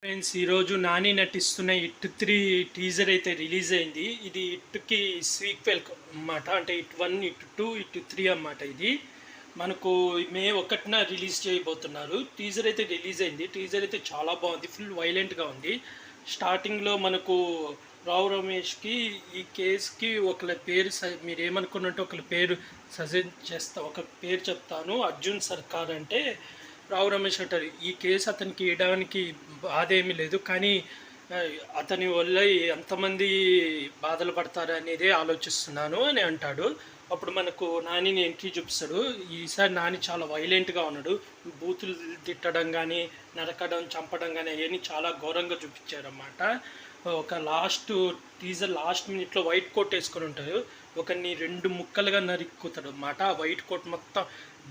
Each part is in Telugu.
ఫ్రెండ్స్, ఈరోజు నాని నటిస్తున్న ఇట్ 3 టీజర్ అయితే రిలీజ్ అయింది. ఇది ఇట్కి సీక్వెల్ అన్నమాట. అంటే ఇట్ 1, ఇట్ 2, ఇట్ 3 అన్నమాట. ఇది మనకు మే 1న రిలీజ్ చేయబోతున్నారు. టీజర్ అయితే రిలీజ్ అయింది. టీజర్ అయితే చాలా బాగుంది, ఫుల్ వైలెంట్గా ఉంది. స్టార్టింగ్లో మనకు రావు రమేష్కి ఈ కేసుకి ఒకళ్ళ పేరు మీరు ఏమనుకున్నట్టు ఒకళ్ళ పేరు సజెస్ట్ చేస్తా, ఒక పేరు చెప్తాను. అర్జున్ సర్కార్ అంటే రావు రమేష్ అంటారు, ఈ కేసు అతనికి ఇవ్వడానికి బాధ ఏమీ లేదు, కానీ అతని వల్ల ఎంతమంది బాధలు పడతారు అనేదే ఆలోచిస్తున్నాను అని అంటాడు. అప్పుడు మనకు నానిని ఎంట్రీ చూపిస్తాడు. ఈసారి నాని చాలా వైలెంట్గా ఉన్నాడు. బూతులు తిట్టడం కానీ, నరకడం, చంపడం కానీ అవన్నీ చాలా ఘోరంగా చూపించారన్నమాట. ఒక టీజర్ లాస్ట్ మినిట్లో వైట్ కోట్ వేసుకొని ఉంటాడు. ఒకరిని 2 ముక్కలుగా నరుక్కుతాడు అన్నమాట. ఆ వైట్ కోట్ మొత్తం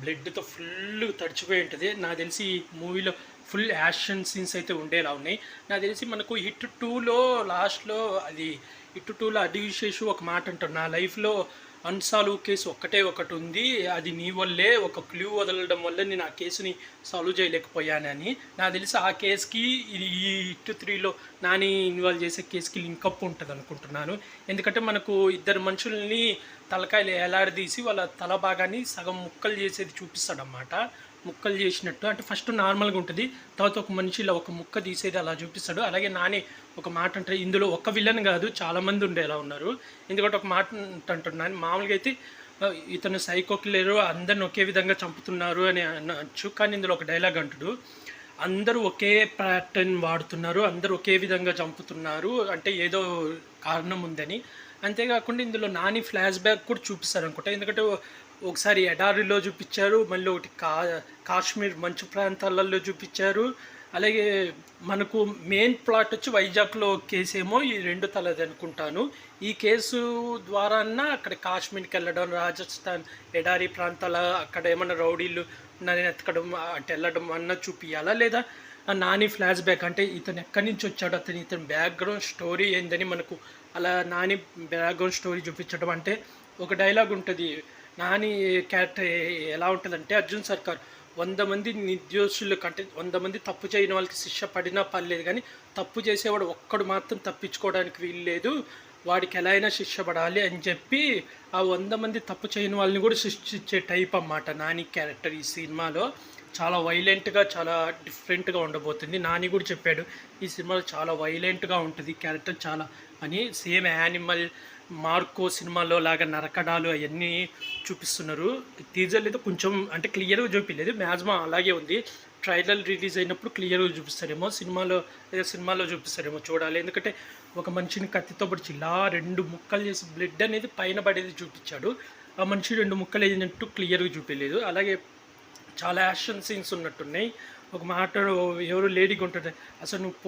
బ్లడ్తో ఫుల్ తడిచిపోయి ఉంటుంది. నాకు తెలిసి ఈ మూవీలో ఫుల్ యాక్షన్ సీన్స్ అయితే ఉండేలా ఉన్నాయి. నాకు తెలిసి మనకు హిట్ 2లో లాస్ట్లో హిట్ 2లో అడివిశేషు ఒక మాట అంటాడు, నా లైఫ్లో అన్సాల్వ్ కేసు ఒకటి ఉంది, అది నీ వల్లే, ఒక క్లూ వదలడం వల్ల నేను ఆ కేసుని సాల్వ్ చేయలేకపోయానని. నాకు తెలిసి ఆ కేసుకి ఈ హిట్ 3లో నాని ఇన్వాల్వ్ చేసే కేసుకి లింకప్ ఉంటుంది అనుకుంటున్నాను. ఎందుకంటే మనకు ఇద్దరు మనుషుల్ని తలకాయలు ఏలాడదీసి వాళ్ళ తల భాగాన్ని సగం ముక్కలు చేసేది చూపిస్తాడన్నమాట. ముక్కలు చేసినట్టు అంటే ఫస్ట్ నార్మల్గా ఉంటుంది, తర్వాత ఒక మనిషి ఇలా ఒక ముక్క తీసేది అలా చూపిస్తాడు. అలాగే నాని ఒక మాట అంటే ఇందులో ఒక విలన్ కాదు, చాలామంది ఉండేలా ఉన్నారు. ఎందుకంటే ఒక మాట అంటున్నాను, మామూలుగా అయితే ఇతను సైకో కిల్లర్, అందరిని ఒకే విధంగా చంపుతున్నారు అని అనొచ్చు. కానీ ఇందులో ఒక డైలాగ్ అంటాడు, అందరూ ఒకే ప్యాటర్న్ వాడుతున్నారు, అందరూ ఒకే విధంగా చంపుతున్నారు అంటే ఏదో కారణం ఉందని. అంతేకాకుండా ఇందులో నాని ఫ్లాష్ బ్యాక్ కూడా చూపిస్తారు అనుకుంటా. ఎందుకంటే ఒకసారి ఎడారిలో చూపించారు, మళ్ళీ ఒకటి కాశ్మీర్ మంచు ప్రాంతాలలో చూపించారు. అలాగే మనకు మెయిన్ ప్లాట్ వచ్చి వైజాగ్లో కేసు ఏమో ఈ 2 తలది అనుకుంటాను. ఈ కేసు ద్వారా అక్కడ కాశ్మీర్కి వెళ్ళడం, రాజస్థాన్ ఎడారి ప్రాంతాల అక్కడ ఏమన్నా రౌడీలు నన్ను ఎత్తకడం అంటే వెళ్ళడం అన్న చూపించాలా, లేదా నాని ఫ్లాష్ బ్యాక్ అంటే ఇతను ఎక్కడి నుంచి వచ్చాడు, ఇతని బ్యాక్గ్రౌండ్ స్టోరీ ఏందని మనకు అలా నాని బ్యాక్గ్రౌండ్ స్టోరీ చూపించడం. అంటే ఒక డైలాగ్ ఉంటుంది, నాని క్యారెక్టర్ ఎలా ఉంటుందంటే, అర్జున్ సర్కార్ 100 మంది నిర్దోషులు కంటే 100 మంది తప్పు చేయని వాళ్ళకి శిక్ష పడినా పర్లేదు, కానీ తప్పు చేసేవాడు ఒక్కడు మాత్రం తప్పించుకోవడానికి వీలు లేదు, వాడికి ఎలా అయినా శిక్ష పడాలి అని చెప్పి ఆ 100 మంది తప్పు చేయని వాళ్ళని కూడా శిక్షించే టైప్ అన్నమాట నాని క్యారెక్టర్. ఈ సినిమాలో చాలా వైలెంట్గా, చాలా డిఫరెంట్గా ఉండబోతుంది. నాని కూడా చెప్పాడు ఈ సినిమాలో చాలా వైలెంట్గా ఉంటుంది క్యారెక్టర్ చాలా అని. సేమ్ యానిమల్ మార్కో సినిమాలో లాగా నరకడాలు అవన్నీ చూపిస్తున్నారు. టీజర్లు అయితే కొంచెం అంటే క్లియర్గా చూపించలేదు, మ్యాక్సిమం అలాగే ఉంది. ట్రైలర్ రిలీజ్ అయినప్పుడు క్లియర్గా చూపిస్తారేమో, సినిమాలో చూపిస్తారేమో, చూడాలి. ఎందుకంటే ఒక మనిషిని కత్తితో పొడిచి ఇలా 2 ముక్కలు చేసి బ్లడ్ అనేది పైన పడేది చూపించాడు. ఆ మనిషి 2 ముక్కలు వేసినట్టు క్లియర్గా చూపించలేదు. అలాగే చాలా యాక్షన్ సీన్స్ ఉన్నట్టున్నాయి. ఒక మాట ఎవరు లేడీగా ఉంటుంది, అసలు నువ్వు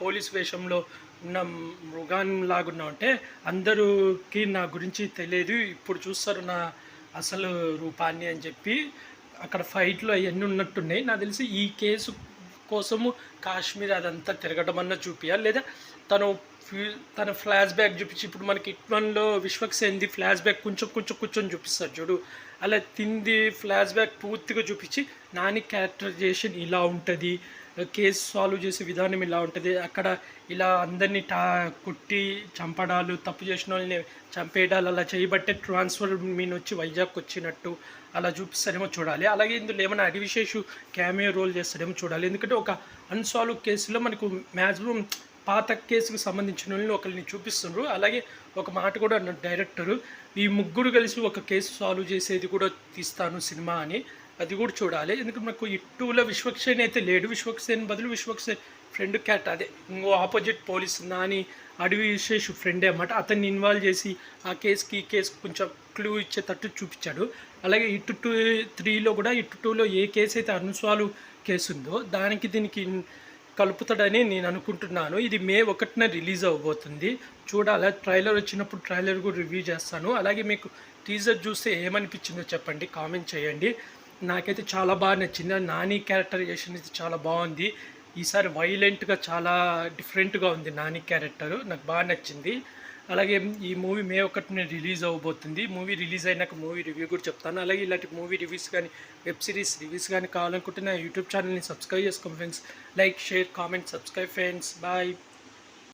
పోలీస్ వేషంలో ఉన్న మృగాన్లాగున్నావు అంటే అందరికి నా గురించి తెలియదు, ఇప్పుడు చూస్తారు నా అసలు రూపాన్ని అని చెప్పి అక్కడ ఫైట్లో అవన్నీ ఉన్నట్టున్నాయి. నాకు తెలిసి ఈ కేసు కోసము కాశ్మీర్ అదంతా తిరగడం అన్న చూపించాలి, లేదా తన ఫ్లాష్ బ్యాక్ చూపించి, ఇప్పుడు మనకి ఇట్వన్లో విశ్వక్సేన్ది ఫ్లాష్ బ్యాక్ కొంచెం చూపిస్తారు చూడు, అలా తింది ఫ్లాష్ బ్యాక్ పూర్తిగా చూపించి నాని క్యారెక్టరైజేషన్ ఇలా ఉంటుంది, కేసు సాల్వ్ చేసే విధానం ఇలా ఉంటుంది, అక్కడ ఇలా అందరినీ కొట్టి చంపడాలు, తప్పు చేసిన వాళ్ళని చంపేయడాలు అలా చేయబట్టే ట్రాన్స్ఫర్ మీన్ వచ్చి వైజాగ్ వచ్చినట్టు అలా చూపిస్తారేమో చూడాలి. అలాగే ఇందులో ఏమైనా అడివిశేషు క్యామియో రోల్ చేస్తారేమో చూడాలి. ఎందుకంటే ఒక అన్సాల్వ్ కేసులో మనకు మ్యాక్సిమం పాత కేసుకు సంబంధించిన వాళ్ళని ఒకరిని చూపిస్తున్నారు. అలాగే ఒక మాట కూడా అన్న డైరెక్టరు, ఈ ముగ్గురు కలిసి ఒక కేసు సాల్వ్ చేసేది కూడా తీస్తాను సినిమా అని, అది కూడా చూడాలి. ఎందుకంటే నాకు ఈ 2లో విశ్వక్సేన్ అయితే లేడు, విశ్వక్సేన్ బదులు విశ్వక్సేన్ ఫ్రెండ్ క్యాట్, అదే ఇంకో ఆపోజిట్ పోలీస్ నాని అడివిశేషు ఫ్రెండే అన్నమాట, అతన్ని ఇన్వాల్వ్ చేసి ఆ కేసుకి ఈ కేసుకి కొంచెం క్లూ ఇచ్చేటట్టు చూపించాడు. అలాగే హిట్ 3లో కూడా హిట్ 2లో ఏ కేసు అయితే అన్సాల్వ్ కేసు ఉందో దానికి దీనికి కలుపుతాడని నేను అనుకుంటున్నాను. ఇది మే 1న రిలీజ్ అవ్వబోతుంది, చూడాలి. ట్రైలర్ వచ్చినప్పుడు ట్రైలర్ కూడా రివ్యూ చేస్తాను. అలాగే మీకు టీజర్ చూస్తే ఏమనిపించిందో చెప్పండి, కామెంట్ చేయండి. నాకైతే చాలా బాగా నచ్చింది. నాని క్యారెక్టరైజేషన్ అయితే చాలా బాగుంది. ఈసారి వైలెంట్గా చాలా డిఫరెంట్గా ఉంది నాని క్యారెక్టరు, నాకు బాగా నచ్చింది. అలాగే ఈ మూవీ మే 1న రిలీజ్ అవ్వబోతుంది. మూవీ రిలీజ్ అయినాక మూవీ రివ్యూ కూడా చెప్తాను. అలాగే ఇలాంటి మూవీ రివ్యూస్ కానీ వెబ్ సిరీస్ రివ్యూస్ కానీ కావాలనుకుంటే నా యూట్యూబ్ ఛానల్ని సబ్స్క్రైబ్ చేసుకోండి friends. Like, share, comment, subscribe friends. Bye.